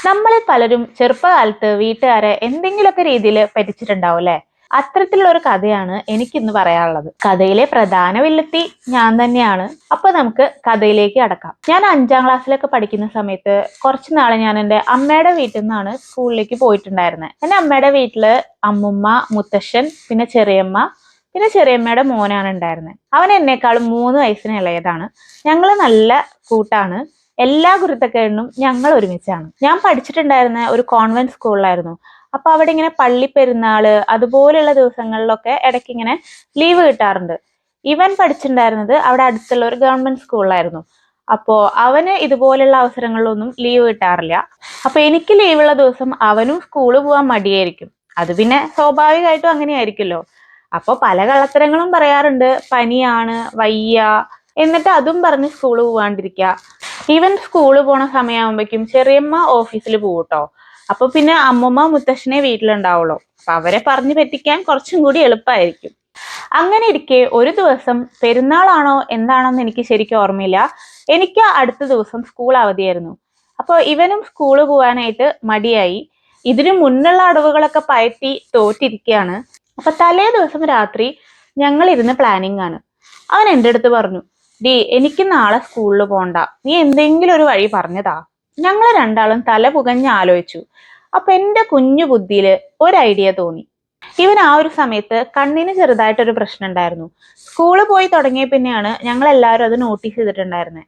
നമ്മളിൽ പലരും ചെറുപ്പകാലത്ത് വീട്ടുകാരെ എന്തെങ്കിലുമൊക്കെ രീതിയിൽ പറ്റിച്ചിട്ടുണ്ടാവും അല്ലെ? അത്തരത്തിലുള്ള ഒരു കഥയാണ് എനിക്കിന്ന് പറയാനുള്ളത്. കഥയിലെ പ്രധാന വില്ലത്തി ഞാൻ തന്നെയാണ്. അപ്പൊ നമുക്ക് കഥയിലേക്ക് കടക്കാം. ഞാൻ 5ാം ക്ലാസ്സിലൊക്കെ പഠിക്കുന്ന സമയത്ത് കുറച്ചു നാളെ ഞാൻ എൻ്റെ അമ്മയുടെ വീട്ടിൽ നിന്നാണ് സ്കൂളിലേക്ക് പോയിട്ടുണ്ടായിരുന്നത്. എൻ്റെ അമ്മയുടെ വീട്ടില് അമ്മുമ്മ, മുത്തശ്ശൻ, പിന്നെ ചെറിയമ്മ, പിന്നെ ചെറിയമ്മയുടെ മോനാണ് ഉണ്ടായിരുന്നത്. അവൻ എന്നെക്കാളും 3 വയസ്സിന് ഇളയതാണ്. ഞങ്ങള് നല്ല കൂട്ടാണ്. എല്ലാ കുരുത്തക്കേടിനും ഞങ്ങൾ ഒരുമിച്ചാണ്. ഞാൻ പഠിച്ചിട്ടുണ്ടായിരുന്ന ഒരു കോൺവെന്റ് സ്കൂളിലായിരുന്നു. അപ്പൊ അവിടെ ഇങ്ങനെ പള്ളി പെരുന്നാള് അതുപോലെയുള്ള ദിവസങ്ങളിലൊക്കെ ഇടയ്ക്ക് ഇങ്ങനെ ലീവ് കിട്ടാറുണ്ട്. ഇവൻ പഠിച്ചിട്ടുണ്ടായിരുന്നത് അവിടെ അടുത്തുള്ള ഒരു ഗവൺമെന്റ് സ്കൂളിലായിരുന്നു. അപ്പോ അവന് ഇതുപോലുള്ള അവസരങ്ങളിലൊന്നും ലീവ് കിട്ടാറില്ല. അപ്പൊ എനിക്ക് ലീവുള്ള ദിവസം അവനും സ്കൂളിൽ പോകാൻ മടിയായിരിക്കും. അത് പിന്നെ സ്വാഭാവികമായിട്ടും അങ്ങനെയായിരിക്കുമല്ലോ. അപ്പൊ പല കള്ളത്തരങ്ങളും പറയാറുണ്ട്. പനിയാണ്, വയ്യ, എന്നിട്ട് അതും പറഞ്ഞ് സ്കൂളിൽ പോവാണ്ടിരിക്കുക. ഈവൻ സ്കൂളിൽ പോണ സമയമാകുമ്പോഴേക്കും ചെറിയമ്മ ഓഫീസിൽ പോകൂട്ടോ. അപ്പൊ പിന്നെ അമ്മമ്മ, മുത്തശ്ശനെ വീട്ടിലുണ്ടാവുള്ളൂ. അപ്പൊ അവരെ പറഞ്ഞു പറ്റിക്കാൻ കുറച്ചും കൂടി എളുപ്പമായിരിക്കും. അങ്ങനെ ഇരിക്കെ ഒരു ദിവസം പെരുന്നാളാണോ എന്താണോ എന്ന് എനിക്ക് ശരിക്കും ഓർമ്മയില്ല. എനിക്ക് അടുത്ത ദിവസം സ്കൂൾ അവധിയായിരുന്നു. അപ്പൊ ഇവനും സ്കൂളിൽ പോകാനായിട്ട് മടിയായി. ഇതിനു മുന്നുള്ള അടവുകളൊക്കെ പയറ്റി തോറ്റിരിക്കുകയാണ്. അപ്പൊ തലേ ദിവസം രാത്രി ഞങ്ങൾ ഇരുന്ന് പ്ലാനിങ് ആണ്. അവൻ എൻ്റെ അടുത്ത് പറഞ്ഞു, ഡി എനിക്ക് നാളെ സ്കൂളിൽ പോണ്ട, നീ എന്തെങ്കിലും ഒരു വഴി പറഞ്ഞതാ. ഞങ്ങൾ രണ്ടാളും തല പുകഞ്ഞ് ആലോചിച്ചു. അപ്പൊ എൻ്റെ കുഞ്ഞു ബുദ്ധിയില് ഒരു ഐഡിയ തോന്നി. ഇവൻ ആ ഒരു സമയത്ത് കണ്ണിന് ചെറുതായിട്ടൊരു പ്രശ്നം ഉണ്ടായിരുന്നു. സ്കൂളിൽ പോയി തുടങ്ങിയ പിന്നെയാണ് ഞങ്ങൾ എല്ലാവരും അത് നോട്ടീസ് ചെയ്തിട്ടുണ്ടായിരുന്നത്.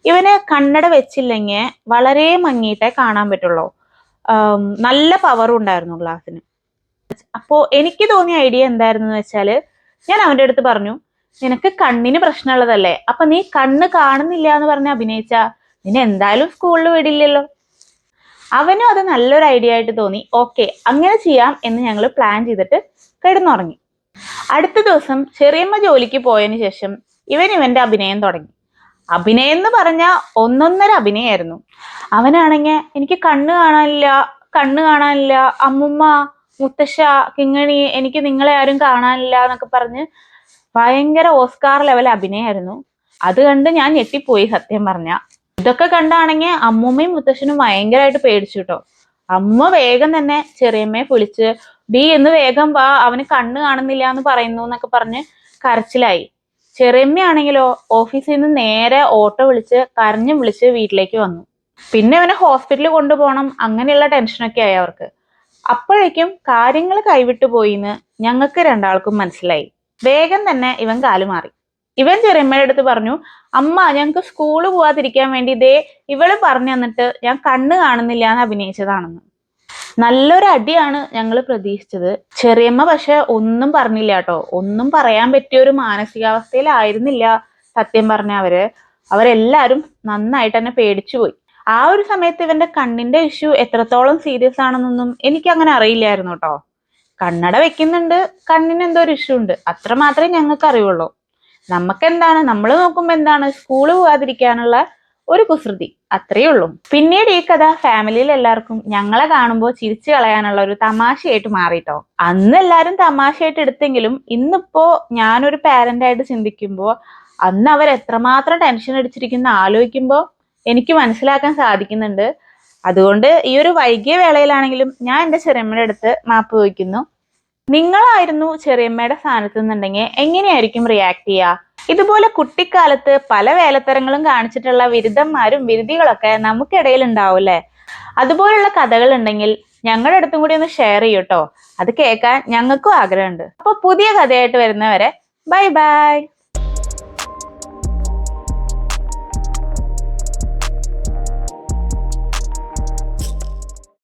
ഇവന് കണ്ണട വെച്ചില്ലെങ്കിൽ വളരെ മങ്ങിയിട്ടേ കാണാൻ പറ്റുള്ളൂ. നല്ല പവറും ഉണ്ടായിരുന്നു ഗ്ലാസ്സിന്. അപ്പോ എനിക്ക് തോന്നിയ ഐഡിയ എന്തായിരുന്നു വെച്ചാല്, ഞാൻ അവന്റെ അടുത്ത് പറഞ്ഞു, നിനക്ക് കണ്ണിന് പ്രശ്നമുള്ളതല്ലേ, അപ്പൊ നീ കണ്ണ് കാണുന്നില്ല എന്ന് പറഞ്ഞ് അഭിനയിച്ചാ നിന്നെ എന്തായാലും സ്കൂളിൽ വിടില്ലല്ലോ. അവനും അത് നല്ലൊരു ഐഡിയ ആയിട്ട് തോന്നി. ഓക്കെ, അങ്ങനെ ചെയ്യാം എന്ന് ഞങ്ങൾ പ്ലാൻ ചെയ്തിട്ട് കിടന്നുറങ്ങി. അടുത്ത ദിവസം ചെറിയമ്മ ജോലിക്ക് പോയതിനു ശേഷം ഇവന്റെ അഭിനയം തുടങ്ങി. അഭിനയം എന്ന് പറഞ്ഞാൽ ഒന്നൊന്നര അഭിനയായിരുന്നു. അവനാണെങ്കിൽ എനിക്ക് കണ്ണ് കാണാനില്ല, കണ്ണ് കാണാനില്ല, അമ്മുമ്മ, മുത്തശ്ശ, കിങ്ങണി, എനിക്ക് നിങ്ങളെ ആരും കാണാനില്ല എന്നൊക്കെ പറഞ്ഞ് ഭയങ്കര ഓസ്കാർ ലെവൽ അഭിനയായിരുന്നു. അത് കണ്ട് ഞാൻ ഞെട്ടിപ്പോയി സത്യം പറഞ്ഞ. ഇതൊക്കെ കണ്ടാണെങ്കിൽ അമ്മൂമ്മയും മുത്തശ്ശനും ഭയങ്കരമായിട്ട് പേടിച്ചു കേട്ടോ. അമ്മ വേഗം തന്നെ ചെറിയമ്മയെ വിളിച്ച്, ഡി എന്ന് വേഗം വാ, അവന് കണ്ണ് കാണുന്നില്ല എന്ന് പറയുന്നു എന്നൊക്കെ പറഞ്ഞ് കരച്ചിലായി. ചെറിയമ്മയാണെങ്കിലോ ഓഫീസിൽ നിന്ന് നേരെ ഓട്ടോ വിളിച്ച് കരഞ്ഞും വിളിച്ച് വീട്ടിലേക്ക് വന്നു. പിന്നെ അവനെ ഹോസ്പിറ്റലിൽ കൊണ്ടുപോകണം, അങ്ങനെയുള്ള ടെൻഷനൊക്കെ ആയി അവർക്ക്. അപ്പോഴേക്കും കാര്യങ്ങൾ കൈവിട്ടു പോയിന്ന് ഞങ്ങൾക്ക് രണ്ടാൾക്കും മനസ്സിലായി. വേഗം തന്നെ ഇവൻ കാലുമാറി. ഇവൻ ചെറിയമ്മയുടെ അടുത്ത് പറഞ്ഞു, അമ്മ ഞങ്ങൾക്ക് സ്കൂളിൽ പോവാതിരിക്കാൻ വേണ്ടി ഇതേ ഇവള് പറഞ്ഞു തന്നിട്ട് ഞാൻ കണ്ണ് കാണുന്നില്ല എന്ന് അഭിനയിച്ചതാണെന്ന്. നല്ലൊരു അടിയാണ് ഞങ്ങൾ പ്രതീക്ഷിച്ചത്. ചെറിയമ്മ പക്ഷെ ഒന്നും പറഞ്ഞില്ല കേട്ടോ. ഒന്നും പറയാൻ പറ്റിയ ഒരു മാനസികാവസ്ഥയിലായിരുന്നില്ല സത്യം പറഞ്ഞ അവരെല്ലാരും നന്നായിട്ട് തന്നെ പേടിച്ചു പോയി. ആ ഒരു സമയത്ത് ഇവന്റെ കണ്ണിന്റെ ഇഷ്യൂ എത്രത്തോളം സീരിയസ് ആണെന്നൊന്നും എനിക്ക് അങ്ങനെ അറിയില്ലായിരുന്നു കേട്ടോ. കണ്ണട വെക്കുന്നുണ്ട്, കണ്ണിന് എന്തോ ഒരു ഇഷ്യൂ ഉണ്ട്, അത്ര മാത്രമേ ഞങ്ങൾക്ക് അറിയുള്ളൂ. നമുക്കെന്താണ്, നമ്മൾ നോക്കുമ്പോ എന്താണ്, സ്കൂള് പോകാതിരിക്കാനുള്ള ഒരു കുസൃതി, അത്രയേ ഉള്ളൂ. പിന്നീട് ഈ കഥ ഫാമിലിയിൽ എല്ലാവർക്കും ഞങ്ങളെ കാണുമ്പോൾ ചിരിച്ചു കളയാനുള്ള ഒരു തമാശയായിട്ട് മാറിട്ടോ. അന്ന് എല്ലാരും തമാശയായിട്ട് എടുത്തെങ്കിലും ഇന്നിപ്പോ ഞാനൊരു പാരന്റ് ആയിട്ട് ചിന്തിക്കുമ്പോ അന്ന് അവർ എത്രമാത്രം ടെൻഷൻ അടിച്ചിരിക്കുന്ന ആലോചിക്കുമ്പോ എനിക്ക് മനസ്സിലാക്കാൻ സാധിക്കുന്നുണ്ട്. അതുകൊണ്ട് ഈ ഒരു വൈകിയ വേളയിലാണെങ്കിലും ഞാൻ എൻ്റെ ചെറിയമ്മയുടെ അടുത്ത് മാപ്പ് ചോദിക്കുന്നു. നിങ്ങളായിരുന്നു ചെറിയമ്മയുടെ സ്ഥാനത്ത് നിന്നുണ്ടെങ്കിൽ എങ്ങനെയായിരിക്കും റിയാക്ട് ചെയ്യുക? ഇതുപോലെ കുട്ടിക്കാലത്ത് പല വേലത്തരങ്ങളും കാണിച്ചിട്ടുള്ള വിരുദ്ധന്മാരും വിരുതികളൊക്കെ നമുക്കിടയിൽ ഉണ്ടാവും അല്ലേ? അതുപോലുള്ള കഥകൾ ഉണ്ടെങ്കിൽ ഞങ്ങളുടെ അടുത്തും കൂടി ഒന്ന് ഷെയർ ചെയ്യൂട്ടോ. അത് കേൾക്കാൻ ഞങ്ങൾക്കും ആഗ്രഹമുണ്ട്. അപ്പൊ പുതിയ കഥയായിട്ട് വരുന്നവരെ ബൈ ബൈ.